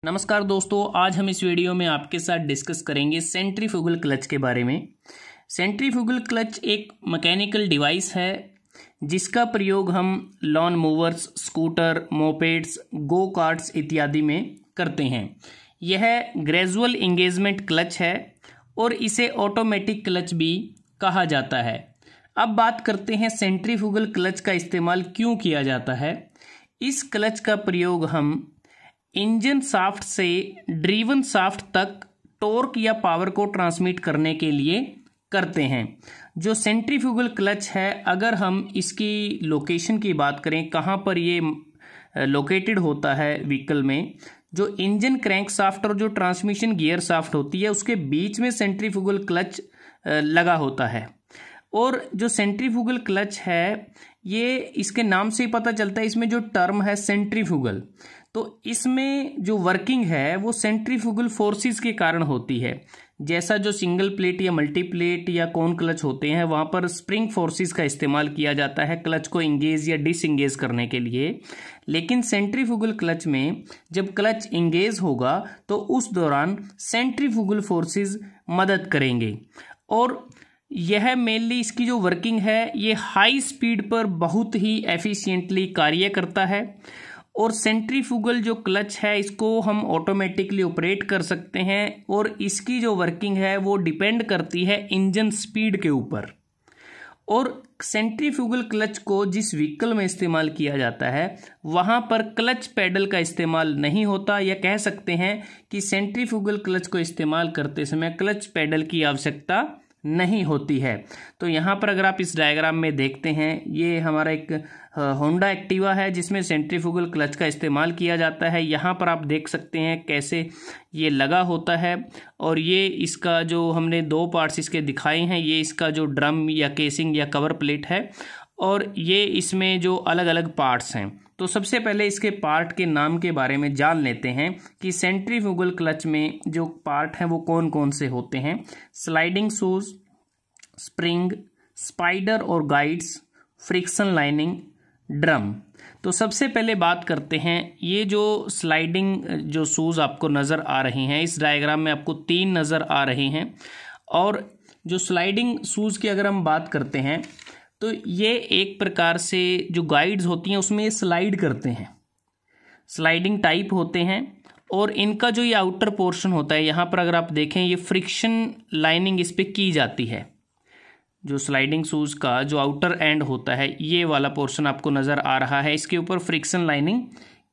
नमस्कार दोस्तों, आज हम इस वीडियो में आपके साथ डिस्कस करेंगे सेंट्रीफ्यूगल क्लच के बारे में। सेंट्रीफ्यूगल क्लच एक मैकेनिकल डिवाइस है जिसका प्रयोग हम लॉन मूवर्स, स्कूटर, मोपेड्स, गो कार्ट्स इत्यादि में करते हैं। यह ग्रेजुअल इंगेजमेंट क्लच है और इसे ऑटोमेटिक क्लच भी कहा जाता है। अब बात करते हैं सेंट्रीफ्यूगल क्लच का इस्तेमाल क्यों किया जाता है। इस क्लच का प्रयोग हम इंजन शाफ्ट से ड्रीवन शाफ्ट तक टॉर्क या पावर को ट्रांसमिट करने के लिए करते हैं। जो सेंट्रीफ्यूगल क्लच है, अगर हम इसकी लोकेशन की बात करें, कहाँ पर ये लोकेटेड होता है व्हीकल में, जो इंजन क्रैंक शाफ्ट और जो ट्रांसमिशन गियर शाफ्ट होती है उसके बीच में सेंट्रीफ्यूगल क्लच लगा होता है। और जो सेंट्रीफ्यूगल क्लच है, ये इसके नाम से ही पता चलता है, इसमें जो टर्म है सेंट्रीफ्यूगल, तो इसमें जो वर्किंग है वो सेंट्रीफ्यूगल फोर्सेस के कारण होती है। जैसा जो सिंगल प्लेट या मल्टी प्लेट या कौन क्लच होते हैं, वहाँ पर स्प्रिंग फोर्सेस का इस्तेमाल किया जाता है क्लच को इंगेज या डिसएंगेज करने के लिए। लेकिन सेंट्रीफ्यूगल क्लच में जब क्लच इंगेज होगा तो उस दौरान सेंट्रीफ्यूगल फोर्सेस मदद करेंगे। और यह मेनली इसकी जो वर्किंग है, ये हाई स्पीड पर बहुत ही एफिशिएंटली कार्य करता है। और सेंट्रीफ्यूगल जो क्लच है इसको हम ऑटोमेटिकली ऑपरेट कर सकते हैं और इसकी जो वर्किंग है वो डिपेंड करती है इंजन स्पीड के ऊपर। और सेंट्रीफ्यूगल क्लच को जिस व्हीकल में इस्तेमाल किया जाता है वहाँ पर क्लच पैडल का इस्तेमाल नहीं होता, या कह सकते हैं कि सेंट्रीफ्यूगल क्लच को इस्तेमाल करते समय क्लच पैडल की आवश्यकता नहीं होती है। तो यहाँ पर अगर आप इस डायग्राम में देखते हैं, ये हमारा एक होंडा एक्टिवा है जिसमें सेंट्रीफ्यूगल क्लच का इस्तेमाल किया जाता है। यहाँ पर आप देख सकते हैं कैसे ये लगा होता है। और ये इसका जो हमने दो पार्ट्स इसके दिखाए हैं, ये इसका जो ड्रम या केसिंग या कवर प्लेट है, और ये इसमें जो अलग अलग पार्ट्स हैं। तो सबसे पहले इसके पार्ट के नाम के बारे में जान लेते हैं कि सेंट्रीफ्यूगल क्लच में जो पार्ट हैं वो कौन कौन से होते हैं। स्लाइडिंग शूज, स्प्रिंग, स्पाइडर और गाइड्स, फ्रिक्शन लाइनिंग, ड्रम। तो सबसे पहले बात करते हैं, ये जो स्लाइडिंग जो शूज़ आपको नज़र आ रही हैं, इस डायग्राम में आपको 3 नज़र आ रही हैं। और जो स्लाइडिंग शूज़ की अगर हम बात करते हैं तो ये एक प्रकार से जो गाइड्स होती हैं उसमें ये स्लाइड करते हैं, स्लाइडिंग टाइप होते हैं। और इनका जो ये आउटर पोर्शन होता है, यहाँ पर अगर आप देखें, ये फ्रिक्शन लाइनिंग इस पर की जाती है। जो स्लाइडिंग शूज़ का जो आउटर एंड होता है, ये वाला पोर्शन आपको नज़र आ रहा है, इसके ऊपर फ्रिक्शन लाइनिंग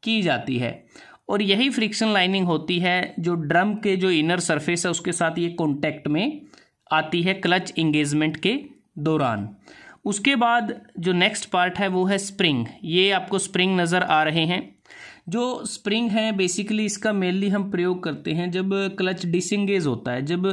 की जाती है। और यही फ्रिक्शन लाइनिंग होती है जो ड्रम के जो इनर सरफेस है उसके साथ ये कॉन्टैक्ट में आती है क्लच इंगेजमेंट के दौरान। उसके बाद जो नेक्स्ट पार्ट है वो है स्प्रिंग। ये आपको स्प्रिंग नज़र आ रहे हैं। जो स्प्रिंग है बेसिकली इसका मेनली हम प्रयोग करते हैं जब क्लच डिसएंगेज होता है, जब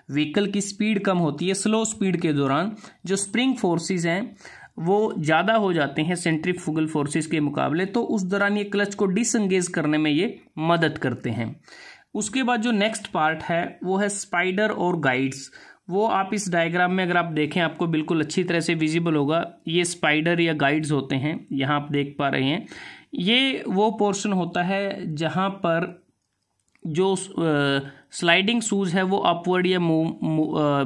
व्हीकल की स्पीड कम होती है, स्लो स्पीड के दौरान जो स्प्रिंग फोर्सेस हैं वो ज़्यादा हो जाते हैं सेंट्रीफ्यूगल फोर्सेस के मुकाबले, तो उस दौरान ये क्लच को डिसएंगेज करने में ये मदद करते हैं। उसके बाद जो नेक्स्ट पार्ट है वो है स्पाइडर और गाइड्स। वो आप इस डायग्राम में अगर आप देखें आपको बिल्कुल अच्छी तरह से विजिबल होगा। ये स्पाइडर या गाइड्स होते हैं, यहाँ आप देख पा रहे हैं। ये वो पोर्शन होता है जहाँ पर जो स्लाइडिंग शूज़ है वो अपवर्ड या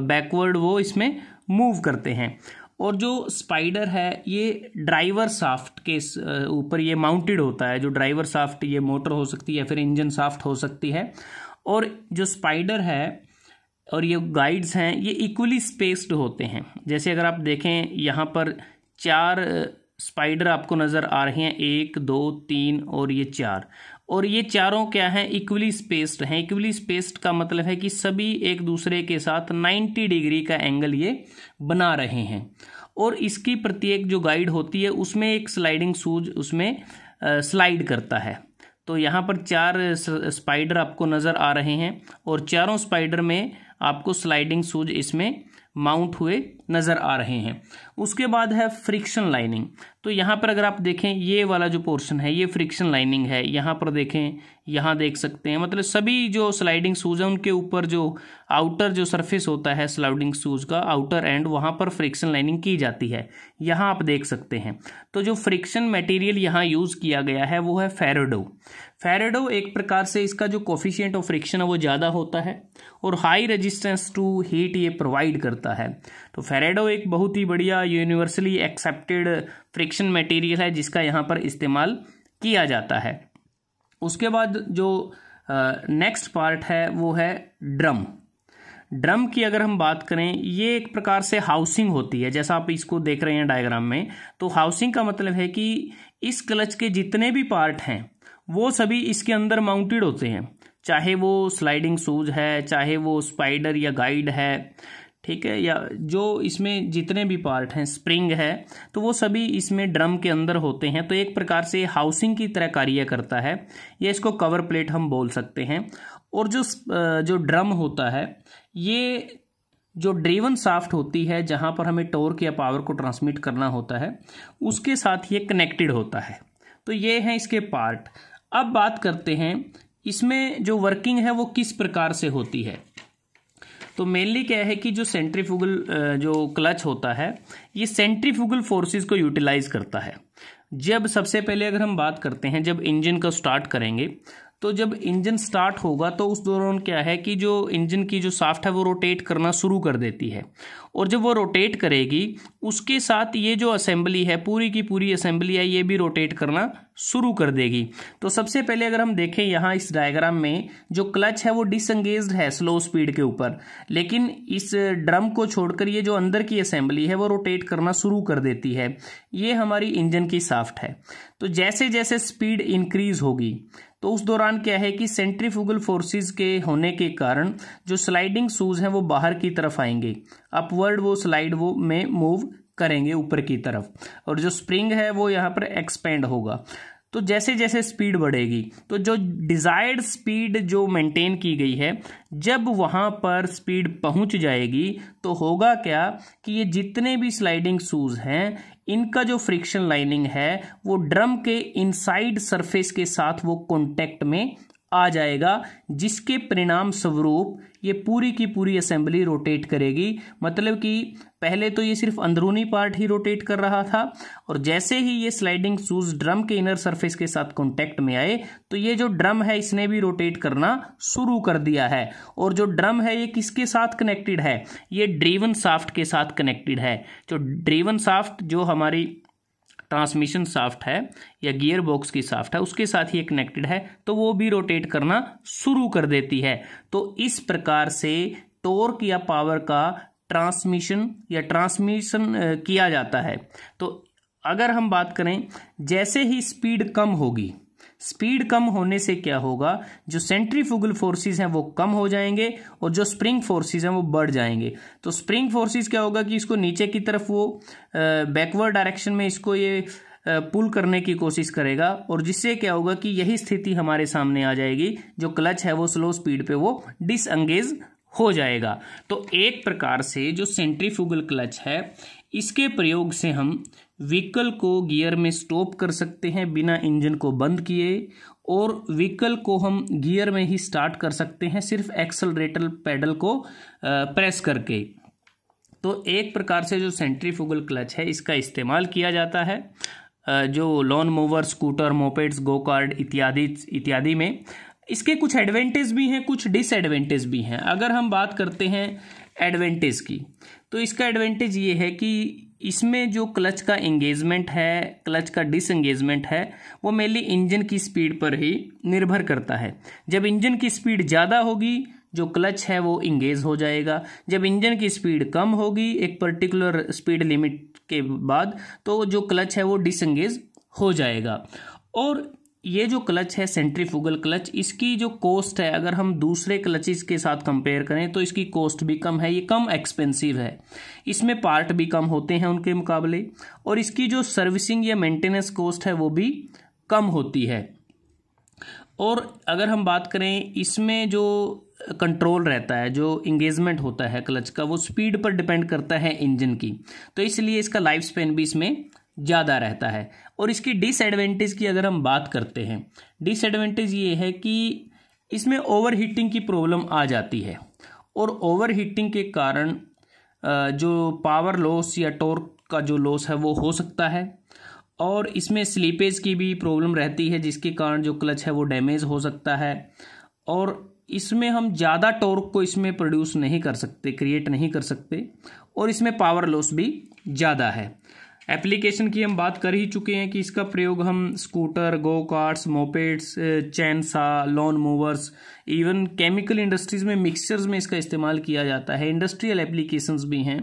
बैकवर्ड वो इसमें मूव करते हैं। और जो स्पाइडर है ये ड्राइवर शाफ्ट के ऊपर ये माउंटेड होता है। जो ड्राइवर शाफ्ट, ये मोटर हो सकती है या फिर इंजन शाफ्ट हो सकती है। और जो स्पाइडर है और ये गाइड्स हैं ये इक्वली स्पेस्ड होते हैं। जैसे अगर आप देखें, यहाँ पर 4 स्पाइडर आपको नज़र आ रहे हैं, 1 2 3 और ये 4। और ये चारों क्या हैं, इक्वली स्पेस्ड हैं। इक्वली स्पेस्ड का मतलब है कि सभी एक दूसरे के साथ 90 डिग्री का एंगल ये बना रहे हैं। और इसकी प्रत्येक जो गाइड होती है उसमें एक स्लाइडिंग शूज उसमें स्लाइड करता है। तो यहाँ पर 4 स्पाइडर आपको नज़र आ रहे हैं और चारों स्पाइडर में आपको स्लाइडिंग शूज इसमें माउंट हुए नज़र आ रहे हैं। उसके बाद है फ्रिक्शन लाइनिंग। तो यहाँ पर अगर आप देखें ये वाला जो पोर्शन है ये फ्रिक्शन लाइनिंग है। यहाँ पर देखें, यहाँ देख सकते हैं, मतलब सभी जो स्लाइडिंग शूज़ हैं उनके ऊपर जो आउटर जो सरफेस होता है स्लाइडिंग शूज़ का आउटर एंड, वहाँ पर फ्रिक्शन लाइनिंग की जाती है। यहाँ आप देख सकते हैं। तो जो फ्रिक्शन मटेरियल यहाँ यूज़ किया गया है वो है फेराडो। फेराडो एक प्रकार से इसका जो कोफिशिएंट ऑफ फ्रिक्शन है वो ज़्यादा होता है और हाई रेजिस्टेंस टू हीट ये प्रोवाइड करता है। तो फेराडो एक बहुत ही बढ़िया यूनिवर्सली एक्सेप्टेड फ्रिक्शन मटेरियल है जिसका यहाँ पर इस्तेमाल किया जाता है। उसके बाद जो नेक्स्ट पार्ट है वो है ड्रम। ड्रम की अगर हम बात करें, ये एक प्रकार से हाउसिंग होती है, जैसा आप इसको देख रहे हैं डायग्राम में। तो हाउसिंग का मतलब है कि इस क्लच के जितने भी पार्ट हैं वो सभी इसके अंदर माउंटेड होते हैं, चाहे वो स्लाइडिंग शूज है, चाहे वो स्पाइडर या गाइड है, ठीक है, या जो इसमें जितने भी पार्ट हैं, स्प्रिंग है, तो वो सभी इसमें ड्रम के अंदर होते हैं। तो एक प्रकार से हाउसिंग की तरह कार्य करता है, या इसको कवर प्लेट हम बोल सकते हैं। और जो ड्रम होता है ये जो ड्रिवन शाफ्ट होती है जहाँ पर हमें टॉर्क या पावर को ट्रांसमिट करना होता है उसके साथ ये कनेक्टेड होता है। तो ये हैं इसके पार्ट। अब बात करते हैं इसमें जो वर्किंग है वो किस प्रकार से होती है। तो मेनली क्या है कि जो सेंट्रीफ्यूगल जो क्लच होता है ये सेंट्रीफ्यूगल फोर्सेस को यूटिलाइज करता है। जब सबसे पहले अगर हम बात करते हैं जब इंजन को स्टार्ट करेंगे, तो जब इंजन स्टार्ट होगा तो उस दौरान क्या है कि जो इंजन की जो शाफ्ट है वो रोटेट करना शुरू कर देती है, और जब वो रोटेट करेगी उसके साथ ये जो असेंबली है, पूरी की पूरी असेंबली है, ये भी रोटेट करना शुरू कर देगी। तो सबसे पहले अगर हम देखें यहाँ इस डायग्राम में जो क्लच है वो डिसएंगेज्ड है स्लो स्पीड के ऊपर, लेकिन इस ड्रम को छोड़कर ये जो अंदर की असेंबली है वो रोटेट करना शुरू कर देती है। ये हमारी इंजन की शाफ्ट है। तो जैसे जैसे स्पीड इंक्रीज होगी तो उस दौरान क्या है कि सेंट्रीफ्यूगल फोर्सेस के होने के कारण जो स्लाइडिंग शूज हैं वो बाहर की तरफ आएंगे, अपवर्ड वो स्लाइड वो में मूव करेंगे ऊपर की तरफ, और जो स्प्रिंग है वो यहाँ पर एक्सपेंड होगा। तो जैसे जैसे स्पीड बढ़ेगी तो जो डिजायर्ड स्पीड जो मेंटेन की गई है, जब वहाँ पर स्पीड पहुँच जाएगी तो होगा क्या कि ये जितने भी स्लाइडिंग शूज हैं इनका जो फ्रिक्शन लाइनिंग है वो ड्रम के इनसाइड सरफेस के साथ वो कॉन्टेक्ट में आ जाएगा, जिसके परिणाम स्वरूप ये पूरी की पूरी असेंबली रोटेट करेगी। मतलब कि पहले तो ये सिर्फ अंदरूनी पार्ट ही रोटेट कर रहा था, और जैसे ही ये स्लाइडिंग शूज ड्रम के इनर सरफेस के साथ कांटेक्ट में आए तो ये जो ड्रम है इसने भी रोटेट करना शुरू कर दिया है। और जो ड्रम है ये किसके साथ कनेक्टेड है, ये ड्रिवन शाफ्ट के साथ कनेक्टेड है। जो ड्रिवन शाफ्ट जो हमारी ट्रांसमिशन शाफ्ट है या गियर बॉक्स की शाफ्ट है उसके साथ ही कनेक्टेड है, तो वो भी रोटेट करना शुरू कर देती है। तो इस प्रकार से टॉर्क या पावर का ट्रांसमिशन किया जाता है। तो अगर हम बात करें, जैसे ही स्पीड कम होगी, स्पीड कम होने से क्या होगा, जो सेंट्रीफ्यूगल फोर्सेस हैं वो कम हो जाएंगे और जो स्प्रिंग फोर्सेस हैं वो बढ़ जाएंगे। तो स्प्रिंग फोर्सेस क्या होगा कि इसको नीचे की तरफ वो बैकवर्ड डायरेक्शन में इसको ये पुल करने की कोशिश करेगा, और जिससे क्या होगा कि यही स्थिति हमारे सामने आ जाएगी, जो क्लच है वो स्लो स्पीड पे वो डिसएंगेज हो जाएगा। तो एक प्रकार से जो सेंट्रीफ्यूगल क्लच है इसके प्रयोग से हम व्हीकल को गियर में स्टॉप कर सकते हैं बिना इंजन को बंद किए, और व्हीकल को हम गियर में ही स्टार्ट कर सकते हैं सिर्फ एक्सेलरेटर पेडल को प्रेस करके। तो एक प्रकार से जो सेंट्रीफ्यूगल क्लच है इसका इस्तेमाल किया जाता है जो lawn mower, scooter, mopeds, go kart इत्यादि में। इसके कुछ एडवांटेज भी हैं, कुछ डिसएडवांटेज भी हैं। अगर हम बात करते हैं एडवांटेज की, तो इसका एडवांटेज ये है कि इसमें जो क्लच का एंगेजमेंट है, क्लच का डिसएंगेजमेंट है, वो मेनली इंजन की स्पीड पर ही निर्भर करता है। जब इंजन की स्पीड ज़्यादा होगी जो क्लच है वो इंगेज हो जाएगा। जब इंजन की स्पीड कम होगी एक पर्टिकुलर स्पीड लिमिट के बाद, तो जो क्लच है वो डिसएंगेज हो जाएगा। और ये जो क्लच है सेंट्रीफ्यूगल क्लच, इसकी जो कॉस्ट है अगर हम दूसरे क्लचेस के साथ कंपेयर करें तो इसकी कॉस्ट भी कम है, ये कम एक्सपेंसिव है, इसमें पार्ट भी कम होते हैं उनके मुकाबले, और इसकी जो सर्विसिंग या मेंटेनेंस कॉस्ट है वो भी कम होती है। और अगर हम बात करें इसमें जो कंट्रोल रहता है, जो इंगेजमेंट होता है क्लच का, वो स्पीड पर डिपेंड करता है इंजन की, तो इसलिए इसका लाइफ स्पेन भी इसमें ज़्यादा रहता है। और इसकी डिसएडवांटेज की अगर हम बात करते हैं, डिसएडवांटेज ये है कि इसमें ओवर हीटिंग की प्रॉब्लम आ जाती है, और ओवर हीटिंग के कारण जो पावर लॉस या टॉर्क का जो लॉस है वो हो सकता है, और इसमें स्लीपेज की भी प्रॉब्लम रहती है, जिसके कारण जो क्लच है वो डैमेज हो सकता है, और इसमें हम ज़्यादा टॉर्क को इसमें प्रोड्यूस नहीं कर सकते, क्रिएट नहीं कर सकते, और इसमें पावर लॉस भी ज़्यादा है। एप्लीकेशन की हम बात कर ही चुके हैं कि इसका प्रयोग हम स्कूटर, गो कार्ट्स, मोपेड्स, चैन सा, lawn movers, even chemical industries में मिक्सचर्स में इसका इस्तेमाल किया जाता है। इंडस्ट्रियल एप्लीकेशंस भी हैं,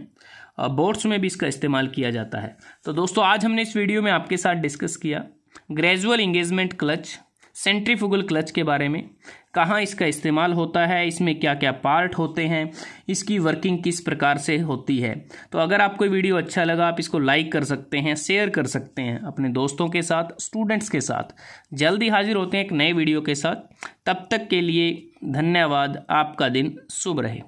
बोट्स में भी इसका इस्तेमाल किया जाता है। तो दोस्तों आज हमने इस वीडियो में आपके साथ डिस्कस किया gradual engagement clutch, centrifugal clutch के बारे में, कहाँ इसका इस्तेमाल होता है, इसमें क्या क्या पार्ट होते हैं, इसकी वर्किंग किस प्रकार से होती है। तो अगर आपको वीडियो अच्छा लगा, आप इसको लाइक कर सकते हैं, शेयर कर सकते हैं अपने दोस्तों के साथ, स्टूडेंट्स के साथ। जल्दी हाजिर होते हैं एक नए वीडियो के साथ, तब तक के लिए धन्यवाद। आपका दिन शुभ रहे।